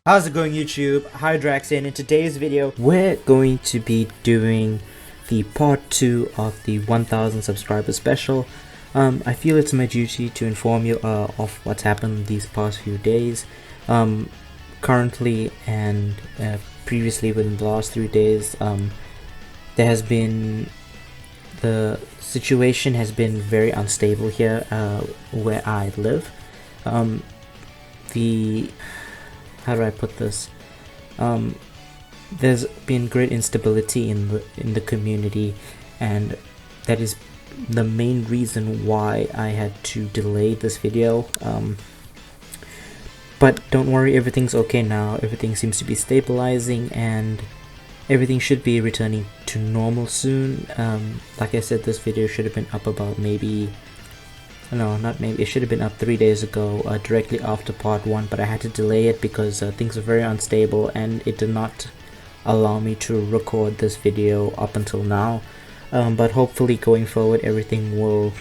How's it going, YouTube? Hi Drax, and in today's video we're going to be doing the part 2 of the 1000 subscriber special. I feel it's my duty to inform you of what's happened these past few days. Currently and previously within the last 3 days, there has been the situation has been very unstable here where I live. How do I put this? There's been great instability in the community, and that is the main reason why I had to delay this video. But don't worry, everything's okay now. Everything seems to be stabilizing, and everything should be returning to normal soon. Like I said, this video should have been up about it should have been up 3 days ago, directly after part 1, but I had to delay it because things are very unstable and it did not allow me to record this video up until now. But hopefully going forward everything will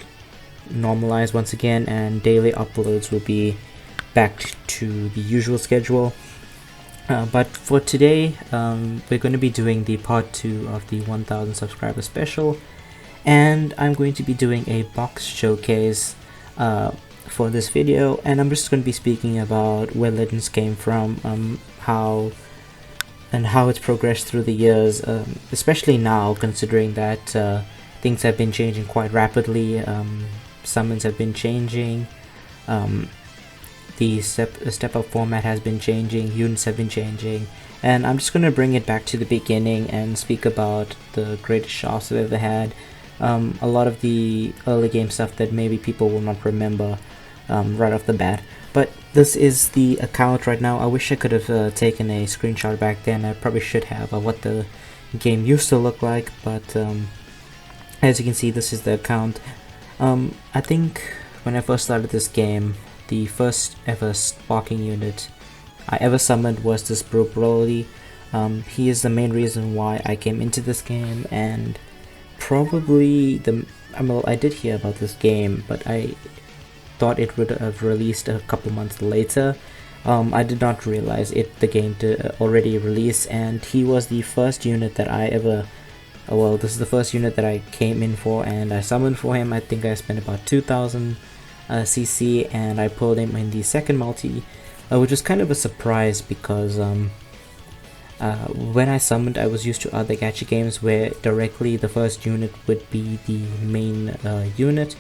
normalize once again and daily uploads will be back to the usual schedule. But for today, we're going to be doing the part 2 of the 1000 subscriber special, and I'm going to be doing a box showcase for this video, and I'm just going to be speaking about where Legends came from, how it's progressed through the years, especially now considering that things have been changing quite rapidly. Summons have been changing, the step up format has been changing, units have been changing, and I'm just going to bring it back to the beginning and speak about the greatest shots I've ever had. A lot of the early game stuff that maybe people will not remember right off the bat. But this is the account right now. I wish I could have taken a screenshot back then. I probably should have of what the game used to look like. But as you can see, this is the account. I think when I first started this game, the first ever sparking unit I ever summoned was this Broly. He is the main reason why I came into this game, and probably I did hear about this game, but I thought it would have released a couple months later. I did not realize the game did already release, and he was the first unit that I ever this is the first unit that I came in for, and I summoned for him. I think I spent about 2000 CC, and I pulled him in the second multi, which was kind of a surprise because when I summoned, I was used to other gacha games where directly the first unit would be the main unit,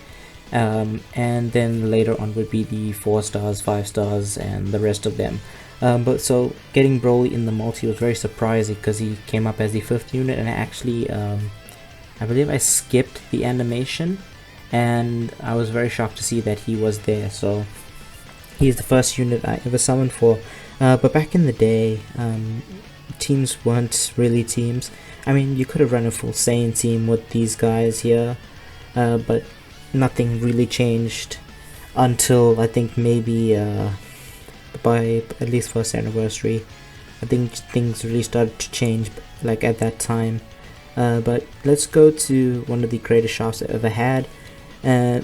and then later on would be the 4 stars, 5 stars, and the rest of them. But so getting Broly in the multi was very surprising because he came up as the 5th unit, and I actually, I believe I skipped the animation, and I was very shocked to see that he was there. So he's the first unit I ever summoned for. But back in the day, teams weren't really teams. I mean, you could have run a full Saiyan team with these guys here, but nothing really changed until I think maybe by at least first anniversary. I think things really started to change like at that time. But let's go to one of the greatest shots I ever had.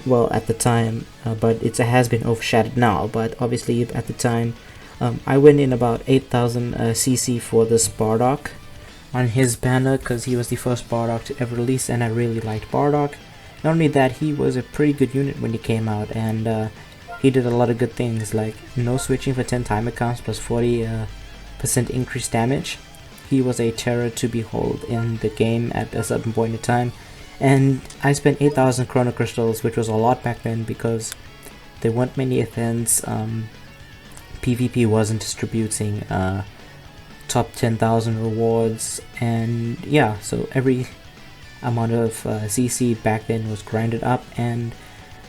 Well, at the time, but it has been overshadowed now, but obviously at the time, I went in about 8000 CC for this Bardock on his banner because he was the first Bardock to ever release, and I really liked Bardock. Not only that, he was a pretty good unit when he came out, and he did a lot of good things like no switching for 10 timer counts plus 40% increased damage. He was a terror to behold in the game at a certain point in time, and I spent 8000 Chrono Crystals, which was a lot back then because there weren't many events. PvP wasn't distributing top 10,000 rewards, and yeah, so every amount of CC back then was grinded up, and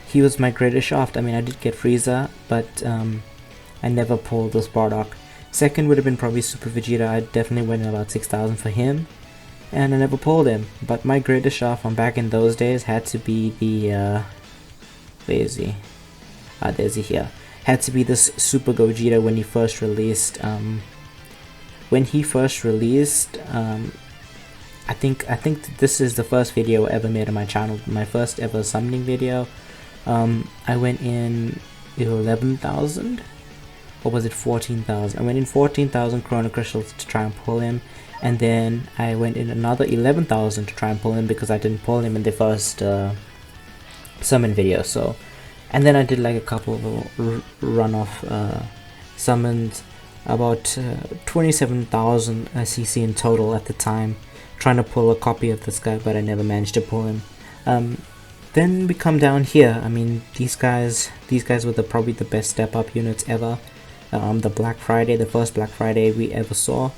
he was my greatest shaft. I mean, I did get Frieza, but I never pulled this Bardock. Second would have been probably Super Vegeta. I definitely went in about 6000 for him, and I never pulled him. But my greatest shaft from back in those days had to be the where is he? There's he here. Had to be this Super Gogeta when he first released. When he first released, I think this is the first video I ever made on my channel, my first ever summoning video. I went in 11,000 or was it 14,000? I went in 14,000 Chrono Crystals to try and pull him, and then I went in another 11,000 to try and pull him because I didn't pull him in the first summon video. So, and then I did like a couple of runoff summons, about 27,000 CC in total at the time, trying to pull a copy of this guy, but I never managed to pull him. Then we come down here. I mean, these guys were probably the best step up units ever. The first Black Friday we ever saw,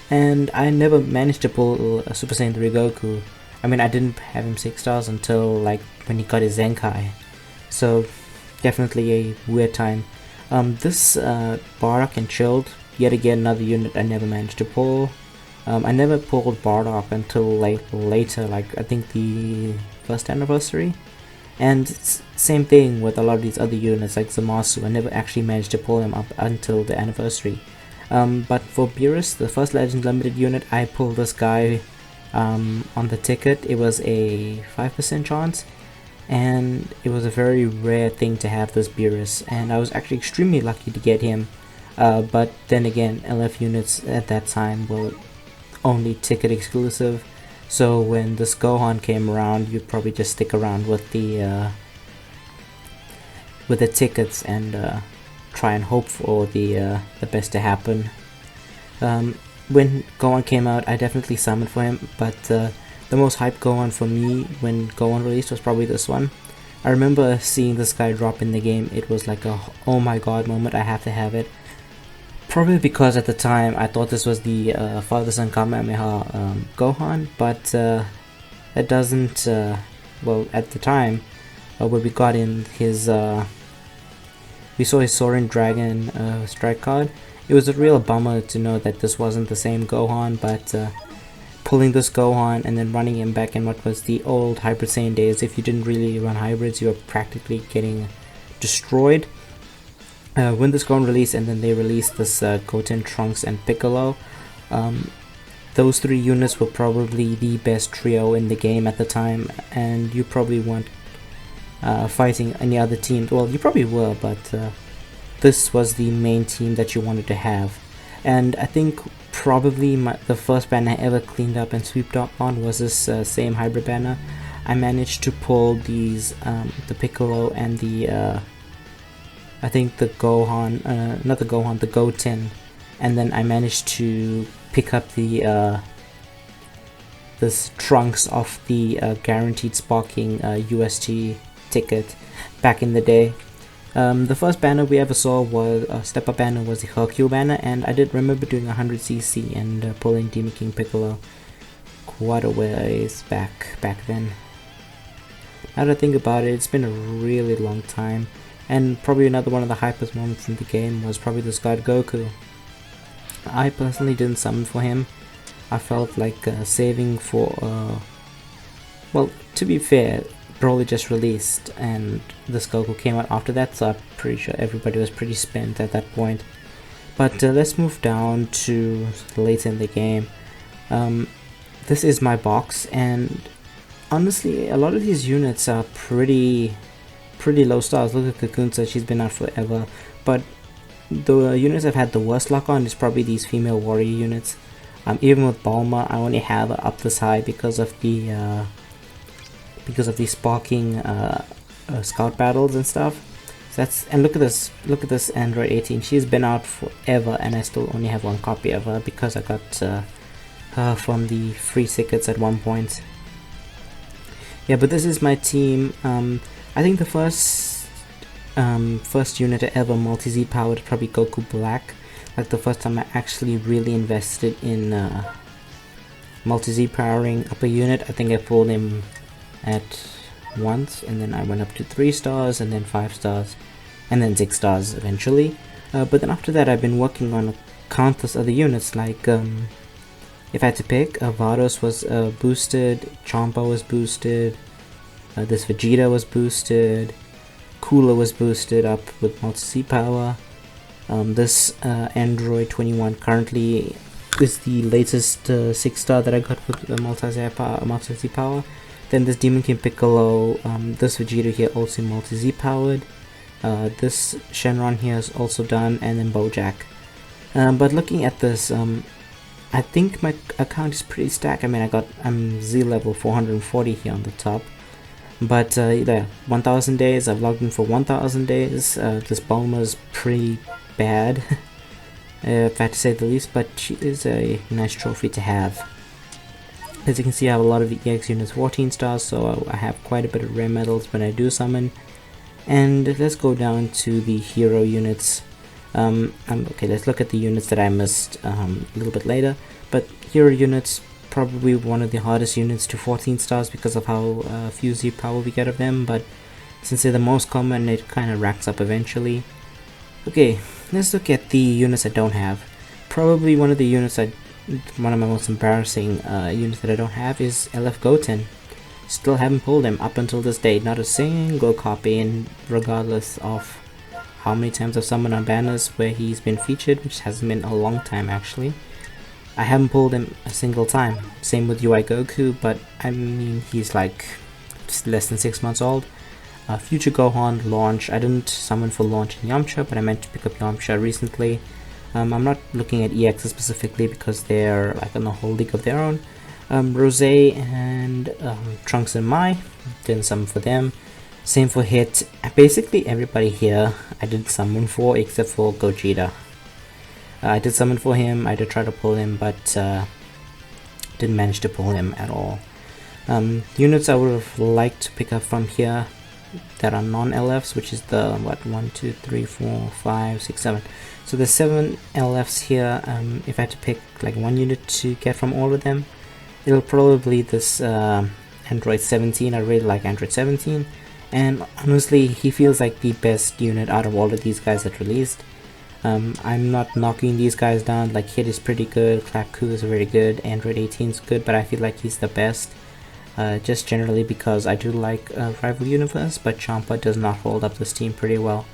and I never managed to pull a Super Saiyan 3 Goku. I mean, I didn't have him 6 stars until like when he got his Zenkai, so definitely a weird time. This Bardock and Chilled, yet again another unit I never managed to pull. I never pulled Bardock until later, like I think the first anniversary. And same thing with a lot of these other units like Zamasu. I never actually managed to pull him up until the anniversary. But for Beerus, the first Legend Limited unit, I pulled this guy on the ticket. It was a 5% chance, and it was a very rare thing to have this Beerus, and I was actually extremely lucky to get him. But then again, LF units at that time were only ticket exclusive. So when this Gohan came around, you'd probably just stick around with the tickets and try and hope for the best to happen. When Gohan came out, I definitely summoned for him, but the most hyped Gohan for me when Gohan released was probably this one. I remember seeing this guy drop in the game. It was like a oh my god moment. I have to have it. Probably because at the time I thought this was the Father-Son Kamehameha Gohan, but it doesn't, well, at the time when we got in his, we saw his Soaring Dragon strike card. It was a real bummer to know that this wasn't the same Gohan, but pulling this Gohan and then running him back in what was the old Hybrid Saiyan days, if you didn't really run hybrids, you were practically getting destroyed. When this Gohan released, and then they released this Goten, Trunks, and Piccolo, those three units were probably the best trio in the game at the time, and you probably weren't fighting any other teams. Well, you probably were, but this was the main team that you wanted to have. And I think probably the first banner I ever cleaned up and sweeped up on was this same hybrid banner. I managed to pull these, the Piccolo and the I think the Gohan, not the Gohan, the Goten, and then I managed to pick up the this Trunks off the guaranteed sparking UST ticket back in the day. The first banner we ever saw was step up banner was the Hercule banner, and I did remember doing 100cc and pulling Demon King Piccolo quite a ways back then. Now that I think about it, it's been a really long time. And probably another one of the hypest moments in the game was probably this God Goku. I personally didn't summon for him. I felt like saving for, well, to be fair, Broly just released and this Goku came out after that, so I'm pretty sure everybody was pretty spent at that point. But let's move down to later in the game. This is my box, and honestly, a lot of these units are pretty low stars. Look at Kakunsa, she's been out forever, but the units I've had the worst luck on is probably these female warrior units. Even with Bulma, I only have her up this high because of the sparking scout battles and stuff. So that's, and look at this Android 18. She's been out forever, and I still only have one copy of her because I got her from the free tickets at one point. Yeah, but this is my team. I think the first unit I ever multi-Z powered is probably Goku Black. Like the first time I actually really invested in multi-Z powering up a unit. I think I pulled him at once, and then I went up to 3 stars, and then 5 stars, and then 6 stars eventually. But then after that I've been working on countless other units, like if I had to pick, Vados was boosted, Champa was boosted, this Vegeta was boosted, Cooler was boosted up with multi-Z power. This Android 21 currently is the latest 6 star that I got with multi-Z power. Then this Demon King Piccolo, this Vegeta here also multi-Z powered. This Shenron here is also done, and then Bojack. But looking at this, I think my account is pretty stacked. I mean, I'm Z level 440 here on the top. But there, 1000 days, I've logged in for 1000 days. This Bulma's pretty bad, if I had to say the least, but she is a nice trophy to have. As you can see, I have a lot of EX units, 14 stars, so I have quite a bit of rare medals when I do summon. And let's go down to the hero units. Okay, let's look at the units that I missed a little bit later. But hero units, probably one of the hardest units to 14 stars because of how few Z power we get of them. But since they're the most common, it kind of racks up eventually. Okay, let's look at the units I don't have. Probably one of my most embarrassing units that I don't have is LF Goten. Still haven't pulled him up until this date, not a single copy, and regardless of how many times I've summoned on banners where he's been featured, which hasn't been a long time actually, I haven't pulled him a single time. Same with UI Goku, but I mean, he's like less than 6 months old. Future Gohan launch, I didn't summon for launch in Yamcha, but I meant to pick up Yamcha recently. I'm not looking at EX specifically because they're like in a whole league of their own. Rose and Trunks and Mai, didn't summon for them. Same for Hit. Basically everybody here I did summon for except for Gogeta. I did summon for him, I did try to pull him, but didn't manage to pull him at all. Units I would have liked to pick up from here that are non-LFs, which is the 1, 2, 3, 4, 5, 6, 7. So the 7 LFs here, if I had to pick like one unit to get from all of them, it'll probably be this Android 17. I really like Android 17, and honestly he feels like the best unit out of all of these guys that released. I'm not knocking these guys down, like Hit is pretty good, Clapku is very good, Android 18 is good, but I feel like he's the best. Just generally because I do like Rival Universe, but Champa does not hold up this team pretty well.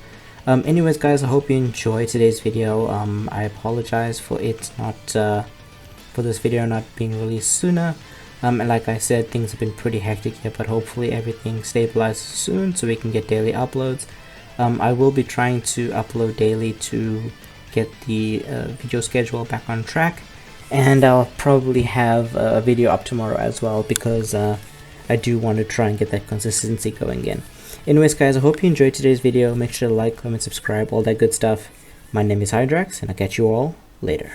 Anyways guys, I hope you enjoyed today's video. I apologize for this video not being released sooner. And like I said, things have been pretty hectic here, but hopefully everything stabilizes soon so we can get daily uploads. I will be trying to upload daily to get the video schedule back on track. And I'll probably have a video up tomorrow as well because I do want to try and get that consistency going again. Anyways guys, I hope you enjoyed today's video. Make sure to like, comment, subscribe, all that good stuff. My name is Hydrax, and I'll catch you all later.